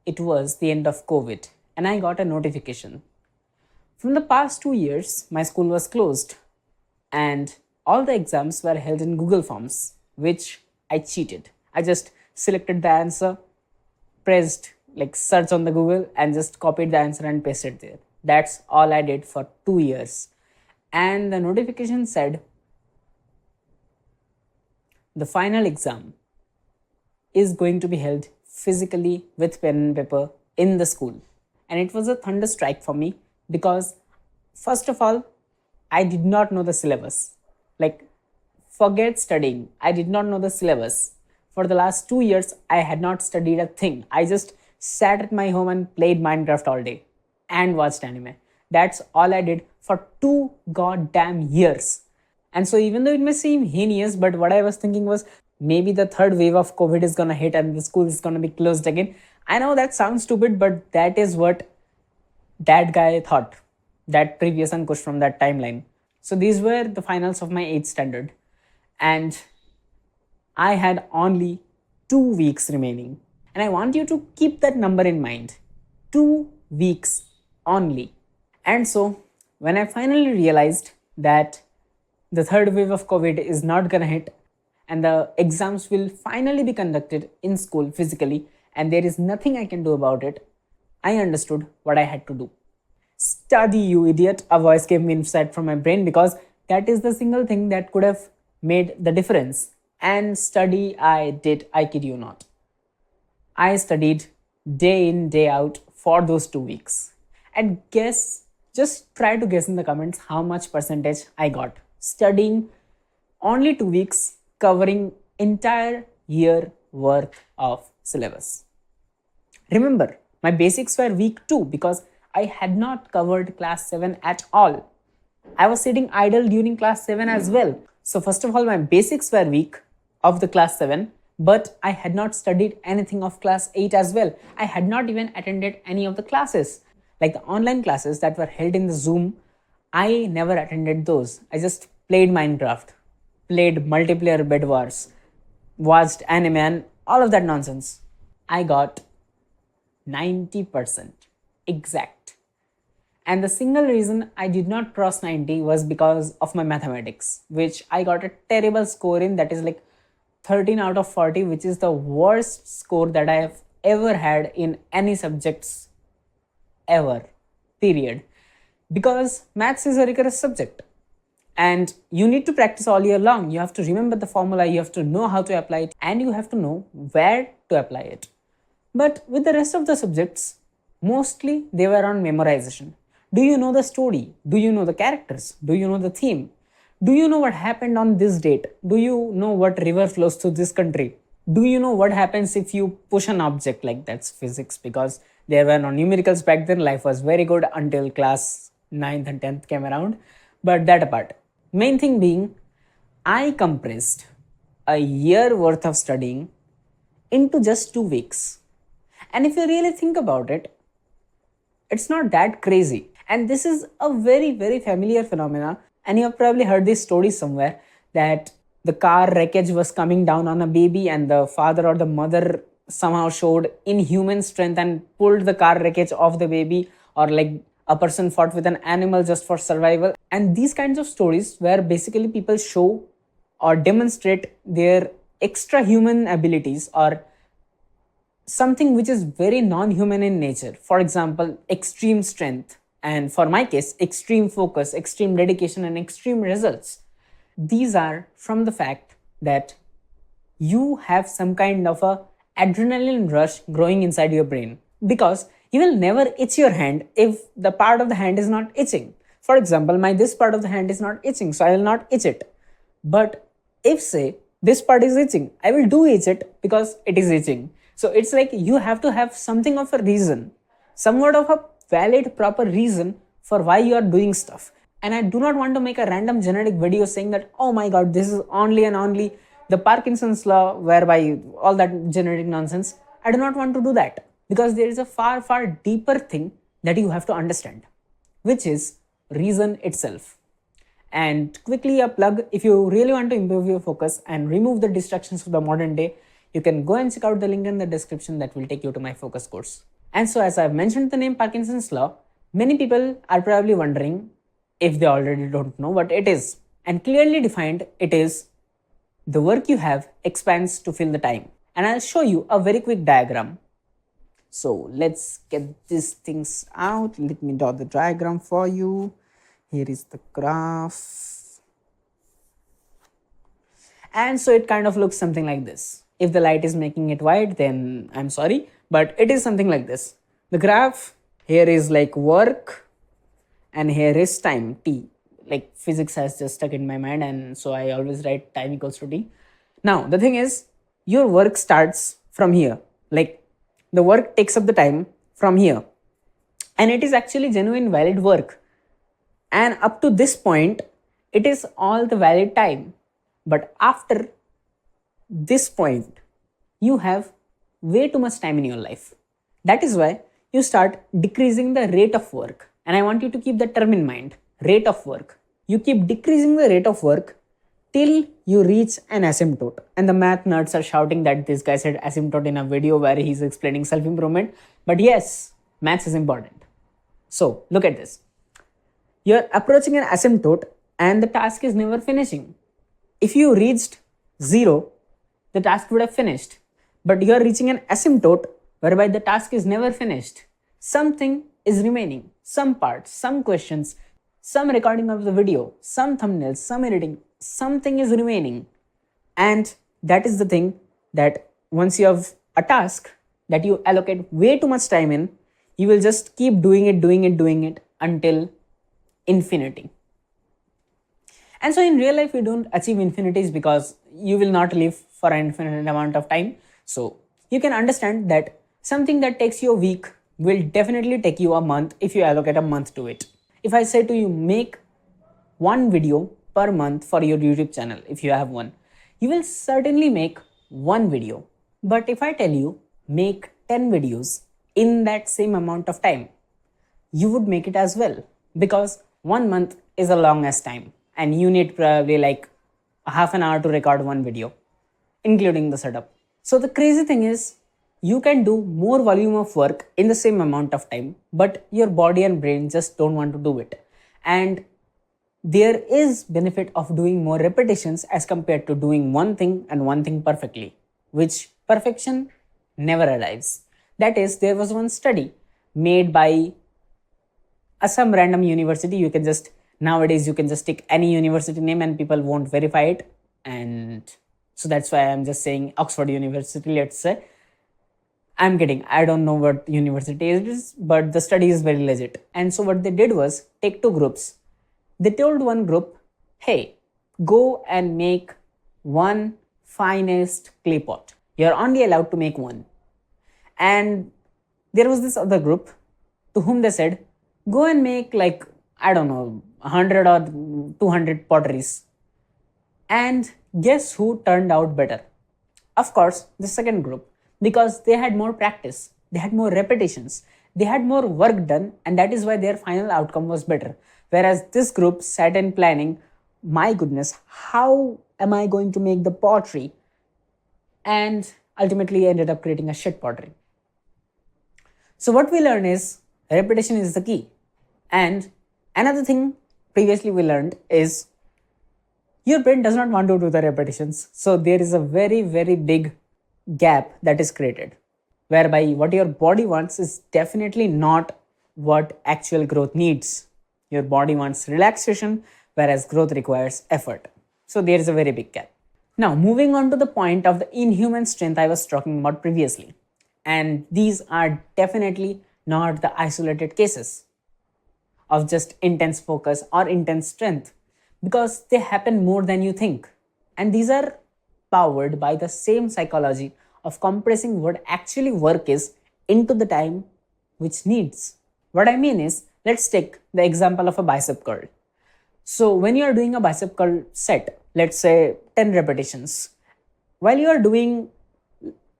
it was the end of COVID and I got a notification. From the past 2 years, my school was closed and all the exams were held in Google Forms, which I cheated. I just selected the answer, pressed like search on the Google and just copied the answer and pasted there. That's all I did for 2 years. And the notification said the final exam is going to be held physically with pen and paper in the school. And it was a thunder strike for me because, first of all, I did not know the syllabus. Like, forget studying, I did not know the syllabus. For the last 2 years, I had not studied a thing. I just sat at my home and played Minecraft all day and watched anime. That's all I did for 2 goddamn years. And so, even though it may seem heinous, but what I was thinking was maybe the third wave of COVID is gonna hit and the school is gonna be closed again. I know that sounds stupid, but that is what that guy thought, that previous Ankush from that timeline. So, these were the finals of my 8th standard. And I had only 2 weeks remaining. And I want you to keep that number in mind. 2 weeks only. And so, when I finally realized that the third wave of COVID is not gonna hit and the exams will finally be conducted in school physically and there is nothing I can do about it, I understood what I had to do. Study, you idiot, a voice came inside from my brain because that is the single thing that could have made the difference. And study I did, I kid you not. I studied day in, day out for those 2 weeks. And guess, just try to guess in the comments how much percentage I got. Studying only 2 weeks, covering entire year worth of syllabus. Remember, my basics were week 2 because I had not covered class 7 at all. I was sitting idle during class 7 as well. So first of all, my basics were weak of the class 7, but I had not studied anything of class 8 as well. I had not even attended any of the classes. Like the online classes that were held in the Zoom, I never attended those. I just played Minecraft, played multiplayer Bed Wars, watched anime and all of that nonsense. I got 90% exact. And the single reason I did not cross 90 was because of my mathematics, which I got a terrible score in, that is like 13 out of 40, which is the worst score that I have ever had in any subjects ever, period. Because maths is a rigorous subject and you need to practice all year long. You have to remember the formula, you have to know how to apply it, and you have to know where to apply it. But with the rest of the subjects, mostly they were on memorization. Do you know the story? Do you know the characters? Do you know the theme? Do you know what happened on this date? Do you know what river flows through this country? Do you know what happens if you push an object? Like, that's physics, because there were no numericals back then. Life was very good until class 9th and 10th came around. But that apart, main thing being, I compressed a year worth of studying into just 2 weeks. And if you really think about it, it's not that crazy. And this is a very, very familiar phenomena. And you have probably heard this story somewhere that the car wreckage was coming down on a baby and the father or the mother somehow showed inhuman strength and pulled the car wreckage off the baby, or like a person fought with an animal just for survival. And these kinds of stories where basically people show or demonstrate their extra human abilities or something which is very non-human in nature. For example, extreme strength, and for my case, extreme focus, extreme dedication, and extreme results. These are from the fact that you have some kind of a adrenaline rush growing inside your brain, because you will never itch your hand if the part of the hand is not itching. For example, this part of the hand is not itching, so I will not itch it. But if, say, this part is itching, I will do itch it because it is itching. So it's like you have to have something of a reason, somewhat of a valid, proper reason for why you are doing stuff. And I do not want to make a random generic video saying that, oh my god, this is only and only the Parkinson's law, whereby all that generic nonsense. I do not want to do that, because there is a far, far deeper thing that you have to understand, which is reason itself. And quickly a plug, if you really want to improve your focus and remove the distractions of the modern day, you can go and check out the link in the description that will take you to my focus course. And so, as I've mentioned the name Parkinson's law, many people are probably wondering if they already don't know what it is. And clearly defined, it is the work you have expands to fill the time. And I'll show you a very quick diagram. So let's get these things out. Let me draw the diagram for you. Here is the graph. And so it kind of looks something like this. If the light is making it white, then I'm sorry, but it is something like this. The graph here is like work and here is time, t. Like physics has just stuck in my mind, and so I always write time equals to t. Now the thing is, your work starts from here. Like the work takes up the time from here, and it is actually genuine valid work. And up to this point, it is all the valid time. But after this point, you have way too much time in your life. That is why you start decreasing the rate of work. And I want you to keep that term in mind, rate of work. You keep decreasing the rate of work till you reach an asymptote. And the math nerds are shouting that this guy said asymptote in a video where he's explaining self-improvement. But yes, maths is important. So look at this. You're approaching an asymptote and the task is never finishing. If you reached 0, the task would have finished. But you're reaching an asymptote whereby the task is never finished. Something is remaining. Some parts, some questions, some recording of the video, some thumbnails, some editing, something is remaining. And that is the thing, that once you have a task that you allocate way too much time in, you will just keep doing it until infinity. And so in real life, you don't achieve infinities because you will not live for an infinite amount of time. So you can understand that something that takes you a week will definitely take you a month if you allocate a month to it. If I say to you, make one video per month for your YouTube channel, if you have one, you will certainly make one video. But if I tell you, make 10 videos in that same amount of time, you would make it as well, because 1 month is a long as time and you need probably like half an hour to record one video, including the setup. So the crazy thing is, you can do more volume of work in the same amount of time, but your body and brain just don't want to do it. And there is benefit of doing more repetitions as compared to doing one thing and one thing perfectly, which perfection never arrives. That is, there was one study made by some random university. You can just, nowadays you can just take any university name and people won't verify it. And so that's why I'm just saying Oxford University, let's say. I'm kidding, I don't know what university it is, but the study is very legit. And so what they did was take two groups. They told one group, hey, go and make one finest clay pot. You're only allowed to make one. And there was this other group to whom they said, go and make like, I don't know, 100 or 200 potteries. And guess who turned out better? Of course, the second group, because they had more practice, they had more repetitions, they had more work done, and that is why their final outcome was better. Whereas this group sat in planning, my goodness, how am I going to make the pottery? And ultimately ended up creating a shit pottery. So what we learn is repetition is the key. And another thing previously we learned is your brain does not want to do the repetitions. So there is a very, very big gap that is created, whereby what your body wants is definitely not what actual growth needs. Your body wants relaxation, whereas growth requires effort. So there is a very big gap. Now, moving on to the point of the inhuman strength I was talking about previously. And these are definitely not the isolated cases of just intense focus or intense strength, because they happen more than you think. And these are powered by the same psychology of compressing what actually work is into the time which needs. What I mean is, let's take the example of a bicep curl. So when you are doing a bicep curl set, let's say 10 repetitions, while you are doing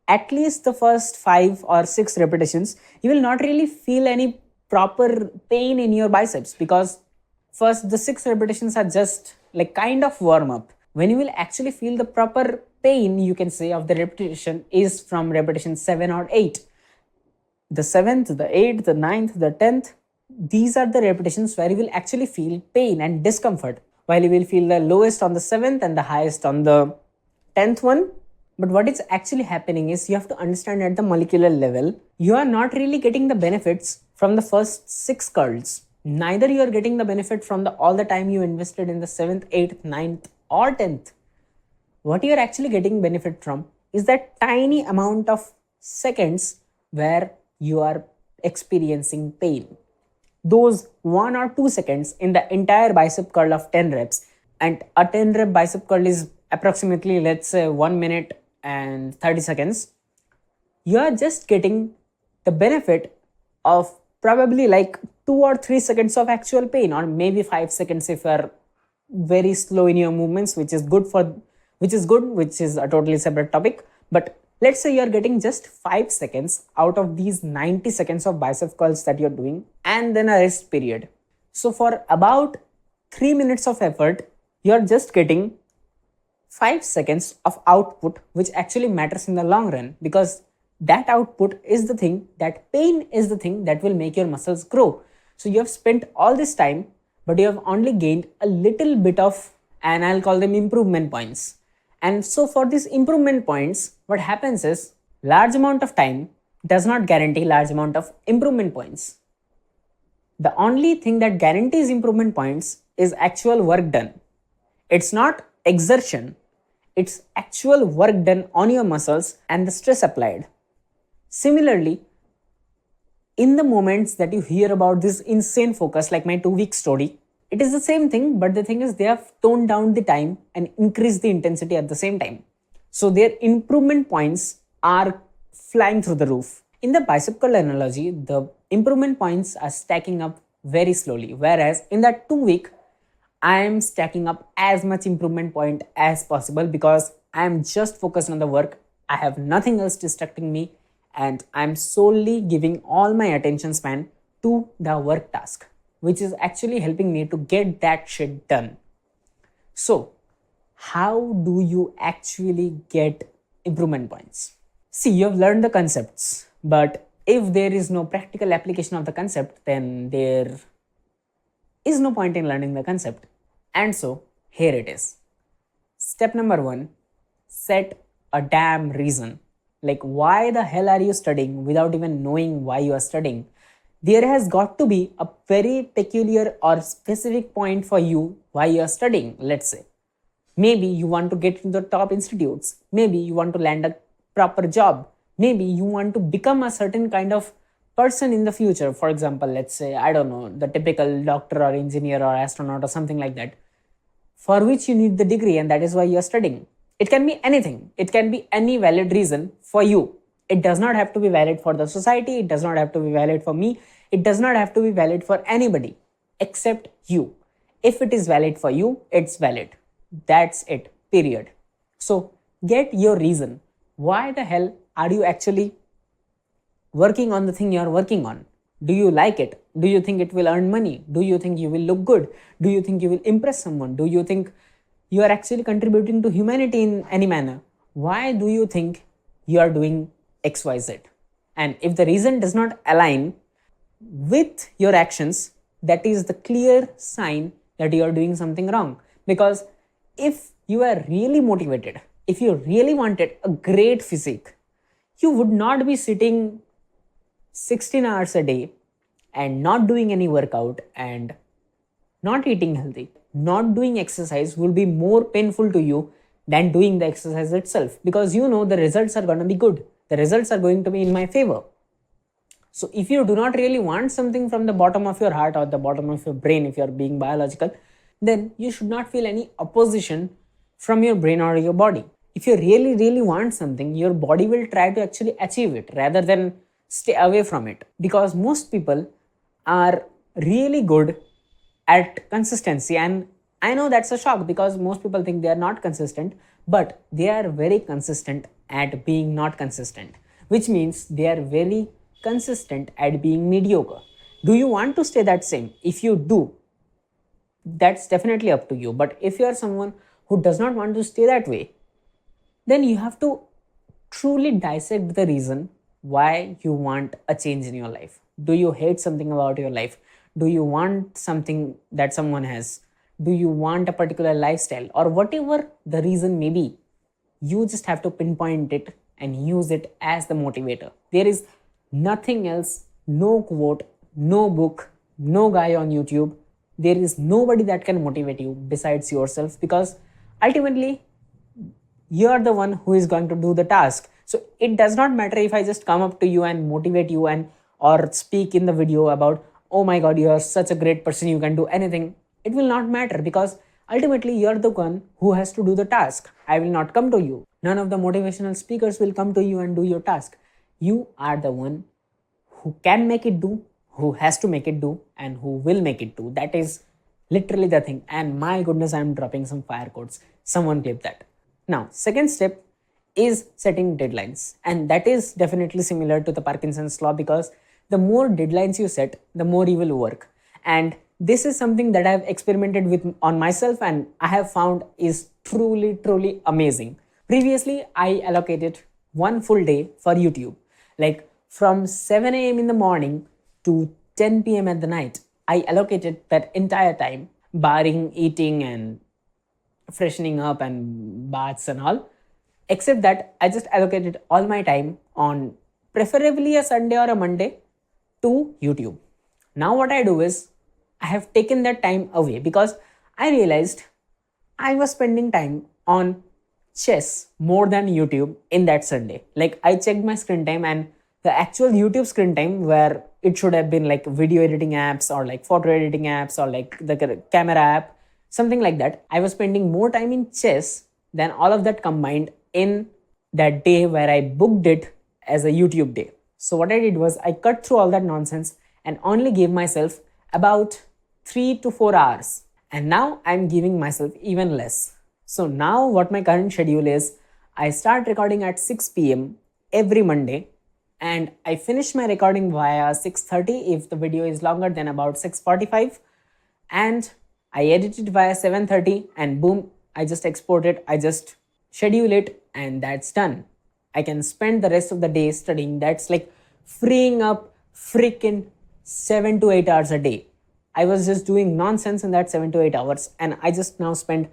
at least the first 5 or 6 repetitions, you will not really feel any proper pain in your biceps, because first the 6 repetitions are just like kind of warm up. When you will actually feel the proper pain, you can say, of the repetition is from repetition 7 or 8. The 7th, the 8th, the 9th, the 10th, these are the repetitions where you will actually feel pain and discomfort, while you will feel the lowest on the 7th and the highest on the 10th one. But what is actually happening is you have to understand at the molecular level, you are not really getting the benefits from the first 6 curls. Neither you are getting the benefit from all the time you invested in the 7th, 8th, 9th, or 10th. What you are actually getting benefit from is that tiny amount of seconds where you are experiencing pain. Those 1 or 2 seconds in the entire bicep curl of 10 reps, and a 10 rep bicep curl is approximately, let's say, 1 minute and 30 seconds. You are just getting the benefit of probably like 2 or 3 seconds of actual pain, or maybe 5 seconds if you are very slow in your movements, which is good, which is a totally separate topic. But let's say you're getting just 5 seconds out of these 90 seconds of bicep curls that you're doing, and then a rest period. So for about 3 minutes of effort, you're just getting 5 seconds of output, which actually matters in the long run, because that output is the thing, that pain is the thing that will make your muscles grow. So you have spent all this time, but you have only gained a little bit of, and I'll call them improvement points. And so for these improvement points, what happens is large amount of time does not guarantee large amount of improvement points. The only thing that guarantees improvement points is actual work done. It's not exertion, it's actual work done on your muscles and the stress applied. Similarly, in the moments that you hear about this insane focus, like my 2 week story, it is the same thing, but the thing is they have toned down the time and increased the intensity at the same time. So their improvement points are flying through the roof. In the bicep curl analogy, the improvement points are stacking up very slowly, whereas in that 2 week, I am stacking up as much improvement point as possible because I am just focused on the work. I have nothing else distracting me, and I'm solely giving all my attention span to the work task, which is actually helping me to get that shit done. So, how do you actually get improvement points? See, you have learned the concepts, but if there is no practical application of the concept, then there is no point in learning the concept. And so, here it is. Step number 1, set a damn reason. Like, why the hell are you studying without even knowing why you are studying? There has got to be a very peculiar or specific point for you why you are studying, let's say. Maybe you want to get into the top institutes. Maybe you want to land a proper job. Maybe you want to become a certain kind of person in the future. For example, let's say, I don't know, the typical doctor or engineer or astronaut or something like that, for which you need the degree, and that is why you are studying. It can be anything. It can be any valid reason for you. It does not have to be valid for the society. It does not have to be valid for me. It does not have to be valid for anybody except you. If it is valid for you, it's valid. That's it, period. So get your reason. Why the hell are you actually working on the thing you are working on? Do you like it? Do you think it will earn money? Do you think you will look good? Do you think you will impress someone? Do you think you are actually contributing to humanity in any manner? Why do you think you are doing XYZ? And if the reason does not align with your actions, that is the clear sign that you are doing something wrong. Because if you are really motivated, if you really wanted a great physique, you would not be sitting 16 hours a day and not doing any workout and not eating healthy. Not doing exercise will be more painful to you than doing the exercise itself, because you know the results are going to be good. The results are going to be in my favor. So if you do not really want something from the bottom of your heart or the bottom of your brain, if you are being biological, then you should not feel any opposition from your brain or your body. If you really, really want something, your body will try to actually achieve it rather than stay away from it. Because most people are really good at consistency, and I know that's a shock because most people think they are not consistent, but they are very consistent at being not consistent, which means they are very consistent at being mediocre. Do you want to stay that same? If you do, that's definitely up to you. But if you are someone who does not want to stay that way, then you have to truly dissect the reason why you want a change in your life. Do you hate something about your life? Do you want something that someone has? Do you want a particular lifestyle, or whatever the reason may be? You just have to pinpoint it and use it as the motivator. There is nothing else, no quote, no book, no guy on YouTube. There is nobody that can motivate you besides yourself, because ultimately you are the one who is going to do the task. So it does not matter if I just come up to you and motivate you and or speak in the video about, oh my god, you are such a great person, you can do anything. It will not matter, because ultimately you're the one who has to do the task. I will not come to you. None of the motivational speakers will come to you and do your task. You are the one who can make it do, who has to make it do, and who will make it do. That is literally the thing. And my goodness, I'm dropping some fire quotes. Someone clip that. Now, second step is setting deadlines. And that is definitely similar to the Parkinson's law, because the more deadlines you set, the more you will work. And this is something that I've experimented with on myself and I have found is truly, truly amazing. Previously, I allocated one full day for YouTube. Like from 7 a.m. in the morning to 10 p.m. at the night, I allocated that entire time, barring eating and freshening up and baths and all. Except that I just allocated all my time on preferably a Sunday or a Monday to YouTube. Now what I do is I have taken that time away, because I realized I was spending time on chess more than YouTube in that Sunday. Like I checked my screen time, and the actual YouTube screen time, where it should have been like video editing apps or like photo editing apps or like the camera app, something like that, I was spending more time in chess than all of that combined in that day where I booked it as a YouTube day. So what I did was I cut through all that nonsense and only gave myself about 3 to 4 hours. And now I'm giving myself even less. So now what my current schedule is, I start recording at 6 p.m. every Monday, and I finish my recording via 6:30 if the video is longer than about 6:45, and I edit it via 7:30, and boom, I just export it, I just schedule it, and that's done. I can spend the rest of the day studying. That's like freeing up freaking 7 to 8 hours a day. I was just doing nonsense in that 7 to 8 hours, and I just now spend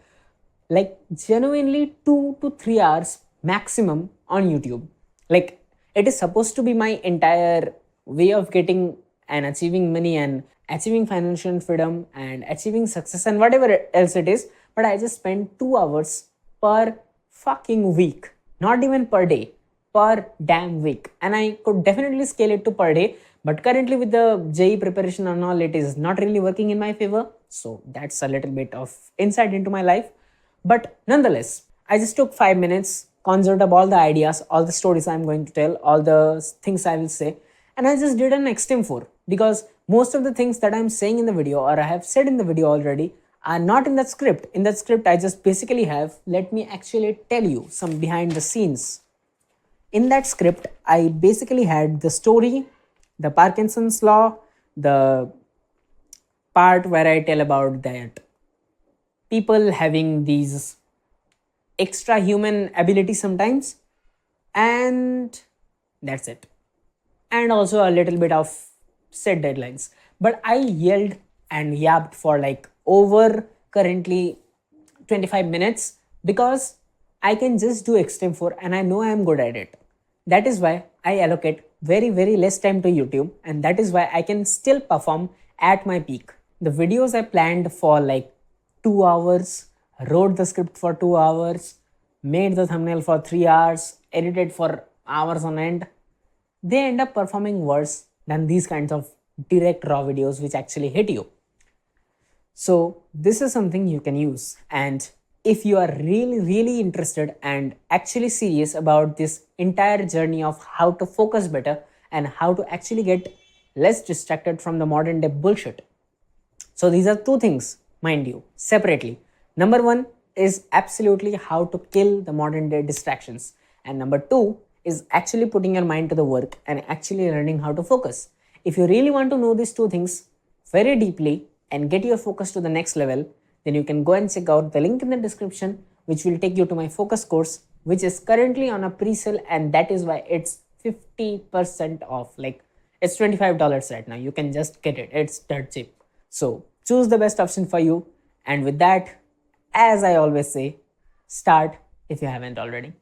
like genuinely 2 to 3 hours maximum on YouTube. Like it is supposed to be my entire way of getting and achieving money and achieving financial freedom and achieving success and whatever else it is, but I just spend 2 hours per fucking week, not even per day, per damn week. And I could definitely scale it to per day, but currently with the JEE preparation and all, it is not really working in my favor. So that's a little bit of insight into my life. But nonetheless, I just took 5 minutes, conjured up all the ideas, all the stories I'm going to tell, all the things I will say, and I just did an extempore, because most of the things that I'm saying in the video or I have said in the video already are not in that script. In that script, I just basically have, let me actually tell you some behind the scenes. In that script, I basically had the story, the Parkinson's law, the part where I tell about that people having these extra human abilities sometimes, and that's it. And also a little bit of set deadlines. But I yelled and yapped for like over currently 25 minutes, because I can just do extempore and I know I am good at it. That is why I allocate very, very less time to YouTube, and that is why I can still perform at my peak. The videos I planned for like 2 hours, wrote the script for 2 hours, made the thumbnail for 3 hours, edited for hours on end, they end up performing worse than these kinds of direct raw videos which actually hit you. So this is something you can use. And if you are really, really interested and actually serious about this entire journey of how to focus better and how to actually get less distracted from the modern day bullshit. So these are two things, mind you, separately. Number one is absolutely how to kill the modern day distractions. And number two is actually putting your mind to the work and actually learning how to focus. If you really want to know these two things very deeply and get your focus to the next level, then you can go and check out the link in the description, which will take you to my focus course, which is currently on a pre-sale, and that is why it's 50% off. Like it's $25 right now. You can just get it. It's that cheap. So choose the best option for you. And with that, as I always say, start if you haven't already.